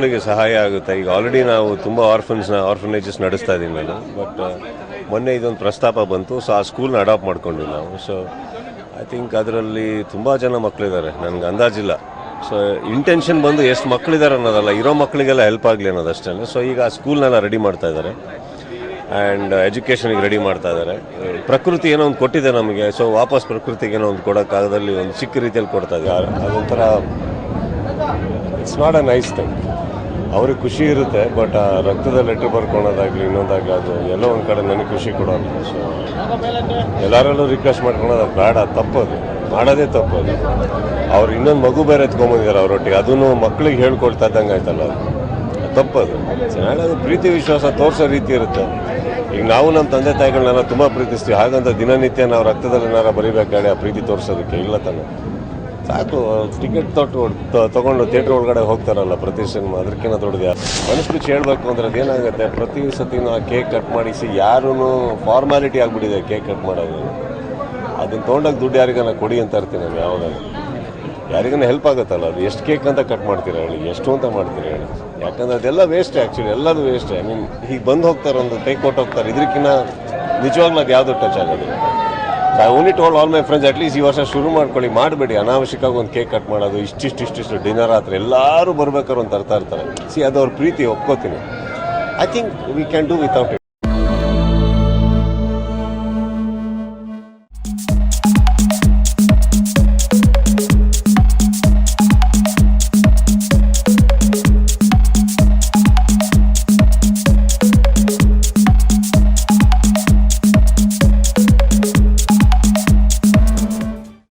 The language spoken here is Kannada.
ಮಕ್ಕಳಿಗೆ ಸಹಾಯ ಆಗುತ್ತೆ. ಈಗ ಆಲ್ರೆಡಿ ನಾವು ತುಂಬ ಆರ್ಫನೇಜಸ್ ನಡೆಸ್ತಾ ಇದ್ದೀವಿ ನಾನು. ಬಟ್ ಮೊನ್ನೆ ಇದೊಂದು ಪ್ರಸ್ತಾಪ ಬಂತು, ಸೊ ಆ ಸ್ಕೂಲ್ನ ಅಡಾಪ್ಟ್ ಮಾಡ್ಕೊಂಡ್ವಿ ನಾವು. ಸೊ ಐ ಥಿಂಕ್ ಅದರಲ್ಲಿ ತುಂಬ ಜನ ಮಕ್ಕಳಿದ್ದಾರೆ, ನನಗೆ ಅಂದಾಜಿಲ್ಲ. ಸೊ ಇಂಟೆನ್ಷನ್ ಬಂದು ಎಷ್ಟು ಮಕ್ಕಳಿದ್ದಾರೆ ಅನ್ನೋದಲ್ಲ, ಇರೋ ಮಕ್ಕಳಿಗೆಲ್ಲ ಹೆಲ್ಪ್ ಆಗಲಿ ಅನ್ನೋದಷ್ಟೇ. ಸೊ ಈಗ ಆ ಸ್ಕೂಲ್ನೆಲ್ಲ ರೆಡಿ ಮಾಡ್ತಾ ಇದ್ದಾರೆ ಆ್ಯಂಡ್ ಎಜುಕೇಷನಿಗೆ ರೆಡಿ ಮಾಡ್ತಾ ಇದ್ದಾರೆ. ಪ್ರಕೃತಿ ಏನೋ ಒಂದು ಕೊಟ್ಟಿದೆ ನಮಗೆ, ಸೊ ವಾಪಸ್ ಪ್ರಕೃತಿಗೆ ಏನೋ ಒಂದು ಕೊಡೋಕ್ಕಾಗದಲ್ಲಿ ಒಂದು ಚಿಕ್ಕ ರೀತಿಯಲ್ಲಿ ಕೊಡ್ತಾ ಇದ್ದಾರೆ. ಅದೊಂಥರ it's not a nice thing. ಅವ್ರಿಗೆ ಖುಷಿ ಇರುತ್ತೆ, ಬಟ್ ಆ ರಕ್ತದ ಲೆಟ್ರ್ ಬರ್ಕೊಳೋದಾಗಲಿ ಇನ್ನೊಂದಾಗಲಿ ಅದು ಎಲ್ಲೋ ಒಂದು ಕಡೆ ನನಗೆ ಖುಷಿ ಕೊಡೋಲ್ಲ. ಸೊ ಎಲ್ಲರಲ್ಲೂ ರಿಕ್ವೆಸ್ಟ್ ಮಾಡ್ಕೊಳೋದು ಬೇಡ, ತಪ್ಪದು, ಮಾಡೋದೇ ತಪ್ಪದು. ಅವ್ರು ಇನ್ನೊಂದು ಮಗು ಬೇರೆ ಎತ್ಕೊಂಬಂದಿದ್ದಾರೆ ಅವರೊಟ್ಟಿಗೆ, ಅದನ್ನು ಮಕ್ಕಳಿಗೆ ಹೇಳ್ಕೊಳ್ತಾ ಇದ್ದಂಗೆ ಆಯ್ತಲ್ಲ, ಅದು ತಪ್ಪದು. ಚೆನ್ನಾಗಿ ಪ್ರೀತಿ ವಿಶ್ವಾಸ ತೋರಿಸೋ ರೀತಿ ಇರುತ್ತೆ. ಈಗ ನಾವು ನಮ್ಮ ತಂದೆ ತಾಯಿಗಳನ್ನೆಲ್ಲ ತುಂಬ ಪ್ರೀತಿಸ್ತೀವಿ, ಹಾಗಂತ ದಿನನಿತ್ಯ ನಾವು ರಕ್ತದಲ್ಲಿ ಏನಾರ ಬರೀಬೇಕಾದ್ರೆ ಆ ಪ್ರೀತಿ ತೋರಿಸೋದಕ್ಕೆ ಇಲ್ಲ ತಾನೆ. ಸಾಕು, ಟಿಕೆಟ್ ತೊಗೊಂಡು ಥಿಯೇಟ್ರ್ ಒಳಗಡೆ ಹೋಗ್ತಾರಲ್ಲ ಪ್ರತಿ ಸಿನಿಮಾ, ಅದಕ್ಕಿಂತ ದೊಡ್ಡದು ಮನಸ್ಬಿಚ್ಚಿ ಹೇಳಬೇಕು ಅಂದರೆ ಅದೇನಾಗುತ್ತೆ, ಪ್ರತಿ ಸತಿನೂ ಆ ಕೇಕ್ ಕಟ್ ಮಾಡಿಸಿ ಯಾರೂ ಫಾರ್ಮಾಲಿಟಿ ಆಗಿಬಿಟ್ಟಿದೆ ಕೇಕ್ ಕಟ್ ಮಾಡೋದು. ಅದನ್ನು ತೊಗೊಂಡಾಗ ದುಡ್ಡು ಯಾರಿಗಾನ ಕೊಡಿ ಅಂತ ಇರ್ತೀನಿ ನಾನು ಯಾವಾಗ. ಯಾರಿಗಾನ ಹೆಲ್ಪ್ ಆಗುತ್ತಲ್ಲ, ಅದು ಎಷ್ಟು ಕೇಕ್ ಅಂತ ಕಟ್ ಮಾಡ್ತೀರಾ ಹೇಳಿ, ಎಷ್ಟು ಅಂತ ಮಾಡ್ತೀರಾ ಹೇಳಿ. ಯಾಕಂದರೆ ಅದೆಲ್ಲ ವೇಸ್ಟ್, ಆ್ಯಕ್ಚುಲಿ ಎಲ್ಲದು ವೇಸ್ಟ್. ಐ ಮೀನ್ ಹೀಗೆ ಬಂದು ಹೋಗ್ತಾರೆ, ಒಂದು ಕೈ ಕೊಟ್ಟು ಹೋಗ್ತಾರೆ, ಇದಕ್ಕಿಂತ ನಿಜವಾಗ್ಲೂ ಅದು ಯಾವುದೂ ಟಚ್ ಆಗೋದಿಲ್ಲ. I only told all my friends, at least ಈ ವರ್ಷ ಶುರು ಮಾಡ್ಕೊಳ್ಳಿ, ಮಾಡಬೇಡಿ ಅನಾವಶ್ಯಕವಾಗಿ ಒಂದು ಕೇಕ್ ಕಟ್ ಮಾಡೋದು, ಇಷ್ಟಿಷ್ಟು ಡಿನ್ನರ್ ಹತ್ರ ಎಲ್ಲರೂ ಬರ್ಬೇಕಾದ್ರೆ ಒಂದು ತರ್ತಾ ಇರ್ತಾರೆ. ಸಿ ಅದು ಅವ್ರ ಪ್ರೀತಿ, ಒಪ್ಕೋತೀನಿ. I think we can do without it.